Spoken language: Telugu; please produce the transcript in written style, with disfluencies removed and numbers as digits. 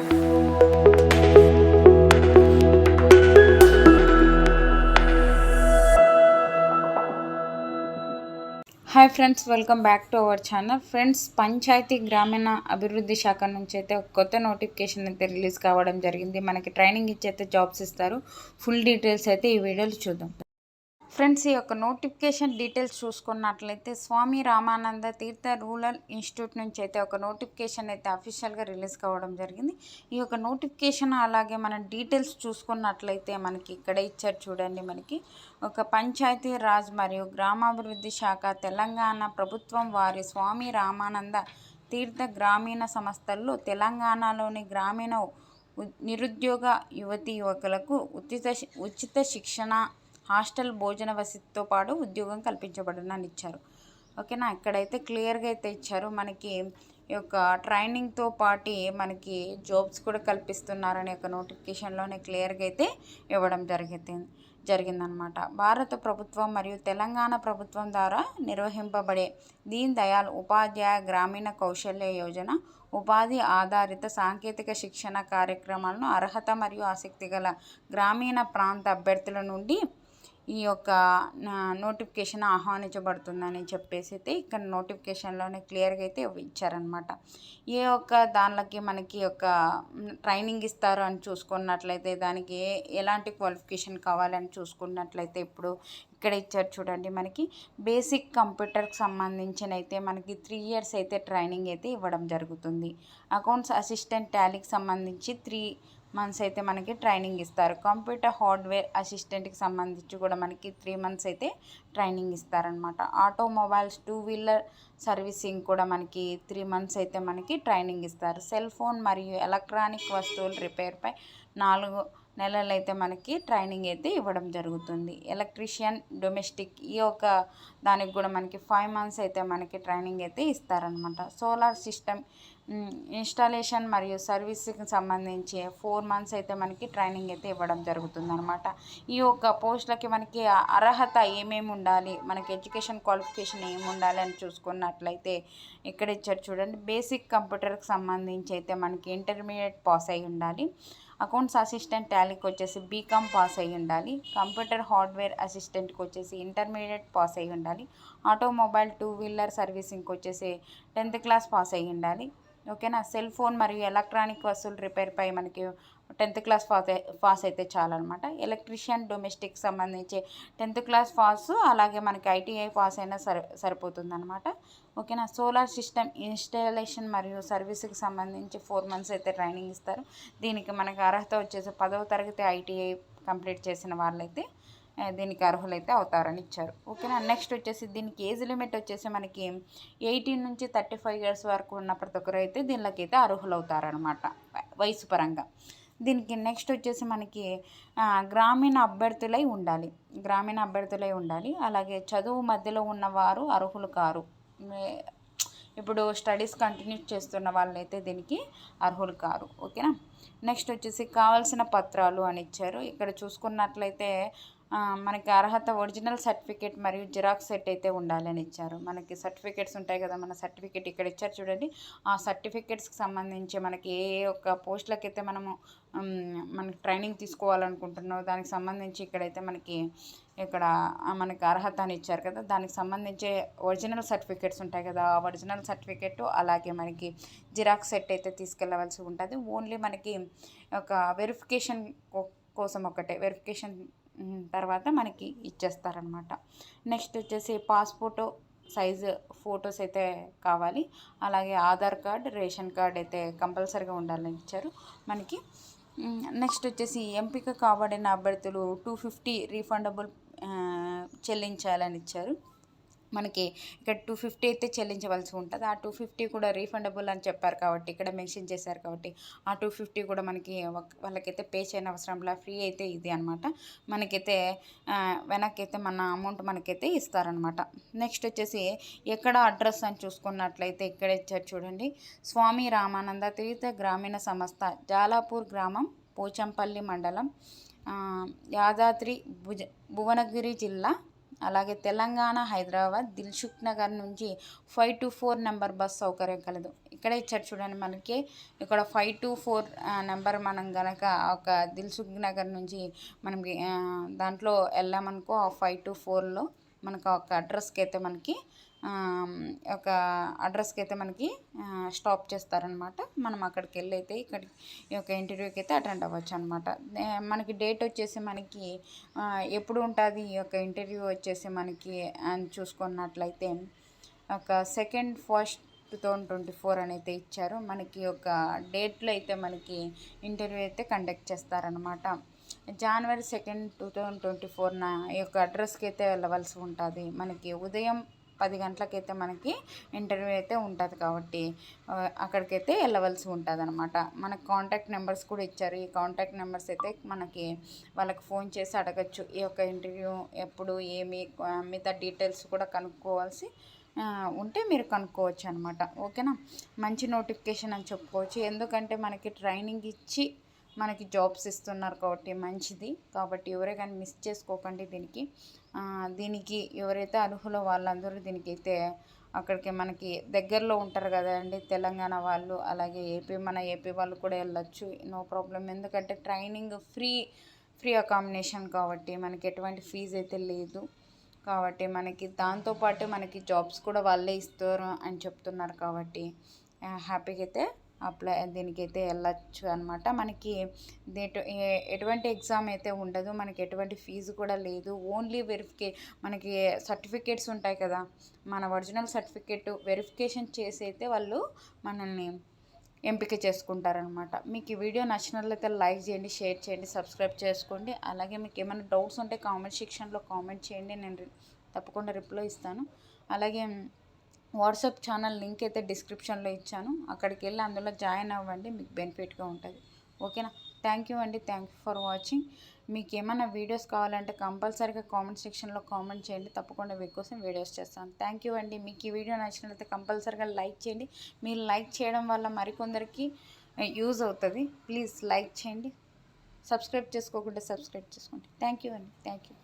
Hi friends, welcome back to our channel. Friends, panchayati గ్రామీణ అభివృద్ధి శాఖ నుంచి అయితే ఒక కొత్త నోటిఫికేషన్ అయితే రిలీజ్ కావడం జరిగింది. మనకి ట్రైనింగ్ ఇచ్చి అయితే జాబ్స్ ఇస్తారు. ఫుల్ డీటెయిల్స్ అయితే ఈ వీడియోలో చూద్దాం. ఫ్రెండ్స్, ఈ యొక్క నోటిఫికేషన్ డీటెయిల్స్ చూసుకున్నట్లయితే స్వామి రామానంద తీర్థ రూరల్ ఇన్స్టిట్యూట్ నుంచి అయితే ఒక నోటిఫికేషన్ అయితే అఫీషియల్గా రిలీజ్ కావడం జరిగింది. ఈ యొక్క నోటిఫికేషన్ అలాగే మన డీటెయిల్స్ చూసుకున్నట్లయితే మనకి ఇక్కడ ఇచ్చారు చూడండి. మనకి ఒక పంచాయతీ రాజ్ మరియు గ్రామాభివృద్ధి శాఖ తెలంగాణ ప్రభుత్వం వారి స్వామి రామానంద తీర్థ గ్రామీణ సంస్థల్లో తెలంగాణలోని గ్రామీణ నిరుద్యోగ యువతీ యువకులకు ఉచిత శిక్షణ, హాస్టల్ భోజన వసతితో పాటు ఉద్యోగం కల్పించబడునని ఇచ్చారు. ఓకేనా, ఇక్కడైతే క్లియర్గా అయితే ఇచ్చారు. మనకి ఈ యొక్క ట్రైనింగ్తో పాటు మనకి జాబ్స్ కూడా కల్పిస్తున్నారని యొక్క నోటిఫికేషన్లోనే క్లియర్గా అయితే ఇవ్వడం జరిగిందనమాట. భారత ప్రభుత్వం మరియు తెలంగాణ ప్రభుత్వం ద్వారా నిర్వహింపబడే దీన్ దయాళ్ ఉపాధ్యాయ గ్రామీణ కౌశల్య యోజన ఉపాధి ఆధారిత సాంకేతిక శిక్షణ కార్యక్రమాలను అర్హత మరియు ఆసక్తి గల గ్రామీణ ప్రాంత అభ్యర్థుల నుండి ఈ యొక్క నోటిఫికేషన్ ఆహ్వానించబడుతుందని చెప్పేసి అయితే ఇక్కడ నోటిఫికేషన్లోనే క్లియర్గా అయితే ఇచ్చారనమాట. ఏ ఒక్క దానిలోకి మనకి ఒక ట్రైనింగ్ ఇస్తారు అని చూసుకున్నట్లయితే దానికి ఎలాంటి క్వాలిఫికేషన్ కావాలని చూసుకున్నట్లయితే ఇప్పుడు ఇక్కడ ఇచ్చారు చూడండి. మనకి బేసిక్ కంప్యూటర్కి సంబంధించిన అయితే మనకి 3 years అయితే ట్రైనింగ్ అయితే ఇవ్వడం జరుగుతుంది. అకౌంట్స్ అసిస్టెంట్ టాలీకి సంబంధించి 3 months అయితే మనకి ట్రైనింగ్ ఇస్తారు. కంప్యూటర్ హార్డ్వేర్ అసిస్టెంట్కి సంబంధించి కూడా మనకి 3 months అయితే ట్రైనింగ్ ఇస్తారనమాట. ఆటోమొబైల్స్ 2 wheeler సర్వీసింగ్ కూడా మనకి 3 months అయితే మనకి ట్రైనింగ్ ఇస్తారు. సెల్ ఫోన్ మరియు ఎలక్ట్రానిక్ వస్తువుల రిపేర్పై 4 నెలలు అయితే మనకి ట్రైనింగ్ అయితే ఇవ్వడం జరుగుతుంది. ఎలక్ట్రీషియన్ డొమెస్టిక్ ఈ యొక్క దానికి కూడా మనకి 5 months అయితే మనకి ట్రైనింగ్ అయితే ఇస్తారనమాట. సోలార్ సిస్టమ్ ఇన్స్టాలేషన్ మరియు సర్వీస్కి సంబంధించి 4 months అయితే మనకి ట్రైనింగ్ అయితే ఇవ్వడం జరుగుతుంది అనమాట. ఈ యొక్క పోస్టులకి మనకి అర్హత ఏమేమి ఉండాలి, మనకి ఎడ్యుకేషన్ క్వాలిఫికేషన్ ఏమి ఉండాలి అని చూసుకున్నట్లయితే ఇక్కడ ఇచ్చారు చూడండి. బేసిక్ కంప్యూటర్కి సంబంధించి అయితే మనకి ఇంటర్మీడియట్ పాస్ అయి ఉండాలి. అకౌంట్స్ అసిస్టెంట్ టాలీకి వచ్చేసి బీకామ్ పాస్ అయి ఉండాలి. కంప్యూటర్ హార్డ్వేర్ అసిస్టెంట్కి వచ్చేసి ఇంటర్మీడియట్ పాస్ అయి ఉండాలి. ఆటోమొబైల్ 2 wheeler సర్వీసింగ్కి వచ్చేసి 10th class పాస్ అయి ఉండాలి. ఓకేనా, సెల్ ఫోన్ మరియు ఎలక్ట్రానిక్ వస్తువుల రిపేర్పై మనకి 10th class పాస్ అయితే చాలన్నమాట. ఎలక్ట్రీషియన్ డొమెస్టిక్ సంబంధించి 10th class పాస్, అలాగే మనకి ఐటీఐ పాస్ అయినా సరిపోతుంది అనమాట. ఓకేనా, సోలార్ సిస్టమ్ ఇన్స్టాలేషన్ మరియు సర్వీస్కి సంబంధించి 4 months అయితే ట్రైనింగ్ ఇస్తారు. దీనికి మనకి అర్హత వచ్చేసి 10వ తరగతి ఐటీఐ కంప్లీట్ చేసిన వాళ్ళైతే దీనికి అర్హులైతే అవుతారని ఇచ్చారు. ఓకేనా, నెక్స్ట్ వచ్చేసి దీనికి ఏజ్ లిమిట్ వచ్చేసి మనకి 18 నుంచి 35 years వరకు ఉన్న ప్రతి ఒక్కరు అయితే దీనిలోకి అయితే అర్హులు అవుతారనమాట వయసు పరంగా. దీనికి నెక్స్ట్ వచ్చేసి మనకి గ్రామీణ అభ్యర్థులై ఉండాలి. అలాగే చదువు మధ్యలో ఉన్నవారు అర్హులు కారు. ఇప్పుడు స్టడీస్ కంటిన్యూ చేస్తున్న వాళ్ళైతే దీనికి అర్హులు కారు. ఓకేనా, నెక్స్ట్ వచ్చేసి కావాల్సిన పత్రాలు అని ఇచ్చారు. ఇక్కడ చూసుకున్నట్లయితే మనకి అర్హత ఒరిజినల్ సర్టిఫికేట్ మరియు జిరాక్స్ సెట్ అయితే ఉండాలని ఇచ్చారు. మనకి సర్టిఫికేట్స్ ఉంటాయి కదా, మన సర్టిఫికేట్ ఇక్కడ ఇచ్చారు చూడండి. ఆ సర్టిఫికేట్స్కి సంబంధించి మనకి ఏ ఒక్క పోస్టులకి అయితే మనకి ట్రైనింగ్ తీసుకోవాలనుకుంటున్నామో దానికి సంబంధించి ఇక్కడైతే మనకి అర్హత అని ఇచ్చారు కదా, దానికి సంబంధించి ఒరిజినల్ సర్టిఫికేట్స్ ఉంటాయి కదా, ఆ ఒరిజినల్ సర్టిఫికేట్ అలాగే మనకి జిరాక్స్ సెట్ అయితే తీసుకెళ్ళవలసి ఉంటుంది. ఓన్లీ మనకి ఒక వెరిఫికేషన్ కోసం వెరిఫికేషన్ తర్వాత మనకి ఇచ్చేస్తారనమాట. నెక్స్ట్ వచ్చేసి పాస్పోర్ట్ సైజు ఫొటోస్ అయితే కావాలి. అలాగే ఆధార్ కార్డ్, రేషన్ కార్డ్ అయితే కంపల్సరీగా ఉండాలని ఇచ్చారు మనకి. నెక్స్ట్ వచ్చేసి ఎంపిక కాబడిన అభ్యర్థులు 250 రీఫండబుల్ చెల్లించాలని ఇచ్చారు. మనకి ఇక్కడ 250 అయితే చెల్లించవలసి ఉంటుంది. ఆ 250 కూడా రీఫండబుల్ అని చెప్పారు కాబట్టి, ఇక్కడ మెన్షన్ చేశారు కాబట్టి ఆ 250 కూడా మనకి వాళ్ళకైతే పే చేయని అవసరంలా ఫ్రీ అయితే ఇది అనమాట. మనకైతే వెనక్కి అయితే మన అమౌంట్ మనకైతే ఇస్తారనమాట. నెక్స్ట్ వచ్చేసి ఎక్కడ అడ్రస్ అని చూసుకున్నట్లయితే ఇక్కడ ఇచ్చారు చూడండి. స్వామి రామానంద తీర్థ గ్రామీణ సంస్థ, జాలాపూర్ గ్రామం, పోచంపల్లి మండలం, యాదాద్రి భువనగిరి జిల్లా, అలాగే తెలంగాణ హైదరాబాద్ దిల్సుఖ్ నగర్ నుంచి 524 నెంబర్ బస్ సౌకర్యం కలదు. ఇక్కడ ఇచ్చారు చూడండి, మనకి ఇక్కడ 524 నెంబర్ మనం గనక ఒక దిల్సుఖ్ నగర్ నుంచి మనం దాంట్లో వెళ్ళామనుకో, ఆ 524లో మనకు ఒక అడ్రస్కి అయితే మనకి స్టాప్ చేస్తారనమాట. మనం అక్కడికి వెళ్ళి అయితే ఇక్కడికి ఈ యొక్క ఇంటర్వ్యూకి అయితే అటెండ్ అవ్వచ్చు అనమాట. మనకి డేట్ వచ్చేసి మనకి ఎప్పుడు ఉంటుంది ఈ యొక్క ఇంటర్వ్యూ వచ్చేసి మనకి అని చూసుకున్నట్లయితే ఒక 2nd ఫస్ట్ 2024 అని అయితే ఇచ్చారు. మనకి ఒక డేట్లో అయితే మనకి ఇంటర్వ్యూ అయితే కండక్ట్ చేస్తారనమాట. January 2nd 2024న ఈ యొక్క అడ్రస్కి అయితే వెళ్ళవలసి ఉంటుంది. మనకి ఉదయం 10 గంటలకైతే మనకి ఇంటర్వ్యూ అయితే ఉంటుంది కాబట్టి అక్కడికైతే వెళ్ళవలసి ఉంటుంది అనమాట. మనకు కాంటాక్ట్ నెంబర్స్ కూడా ఇచ్చారు. ఈ కాంటాక్ట్ నెంబర్స్ అయితే మనకి వాళ్ళకి ఫోన్ చేసి అడగచ్చు. ఈ యొక్క ఇంటర్వ్యూ ఎప్పుడు ఏమి మిగతా డీటెయిల్స్ కూడా కనుక్కోవాల్సి ఉంటే మీరు కనుక్కోవచ్చు అనమాట. ఓకేనా, మంచి నోటిఫికేషన్ అని చెప్పుకోవచ్చు. ఎందుకంటే మనకి ట్రైనింగ్ ఇచ్చి మనకి జాబ్స్ ఇస్తున్నారు కాబట్టి మంచిది. కాబట్టి ఎవరే కానీ మిస్ చేసుకోకండి. దీనికి ఎవరైతే అర్హులో వాళ్ళందరూ దీనికైతే అక్కడికి మనకి దగ్గరలో ఉంటారు కదండి తెలంగాణ వాళ్ళు, అలాగే మన ఏపీ వాళ్ళు కూడా వెళ్ళొచ్చు, నో ప్రాబ్లం. ఎందుకంటే ట్రైనింగ్ ఫ్రీ అకామిడేషన్ కాబట్టి మనకి ఎటువంటి ఫీజు అయితే లేదు. కాబట్టి మనకి దాంతోపాటు మనకి జాబ్స్ కూడా వాళ్ళే ఇస్తారు అని చెప్తున్నారు కాబట్టి హ్యాపీగా అయితే దీనికైతే వెళ్ళచ్చు అనమాట. మనకి ఎటువంటి ఎగ్జామ్ అయితే ఉండదు, మనకి ఎటువంటి ఫీజు కూడా లేదు. ఓన్లీ మనకి సర్టిఫికేట్స్ ఉంటాయి కదా, మన ఒరిజినల్ సర్టిఫికేట్ వెరిఫికేషన్ చేసి అయితే వాళ్ళు మనల్ని ఎంపిక చేసుకుంటారనమాట. మీకు ఈ వీడియో నచ్చినట్లయితే లైక్ చేయండి, షేర్ చేయండి, సబ్స్క్రైబ్ చేసుకోండి. అలాగే మీకు ఏమైనా డౌట్స్ ఉంటే కామెంట్ సెక్షన్లో కామెంట్ చేయండి, నేను తప్పకుండా రిప్లై ఇస్తాను. అలాగే వాట్సాప్ ఛానల్ లింక్ అయితే డిస్క్రిప్షన్లో ఇచ్చాను, అక్కడికి వెళ్ళి అందులో జాయిన్ అవ్వండి, మీకు బెనిఫిట్గా ఉంటుంది. ఓకేనా, థ్యాంక్ యూ అండి, థ్యాంక్ యూ ఫర్ వాచింగ్. మీకు ఏమైనా వీడియోస్ కావాలంటే కంపల్సరీగా కామెంట్ సెక్షన్లో కామెంట్ చేయండి, తప్పకుండా మీకోసం వీడియోస్ చేస్తాను. థ్యాంక్ యూ అండి. మీకు ఈ వీడియో నచ్చినట్లయితే కంపల్సరీగా లైక్ చేయండి. మీరు లైక్ చేయడం వల్ల మరికొందరికి యూజ్ అవుతుంది. ప్లీజ్ లైక్ చేయండి, సబ్స్క్రైబ్ చేసుకోకుంటే సబ్స్క్రైబ్ చేసుకోండి. థ్యాంక్ యూ అండి, థ్యాంక్ యూ.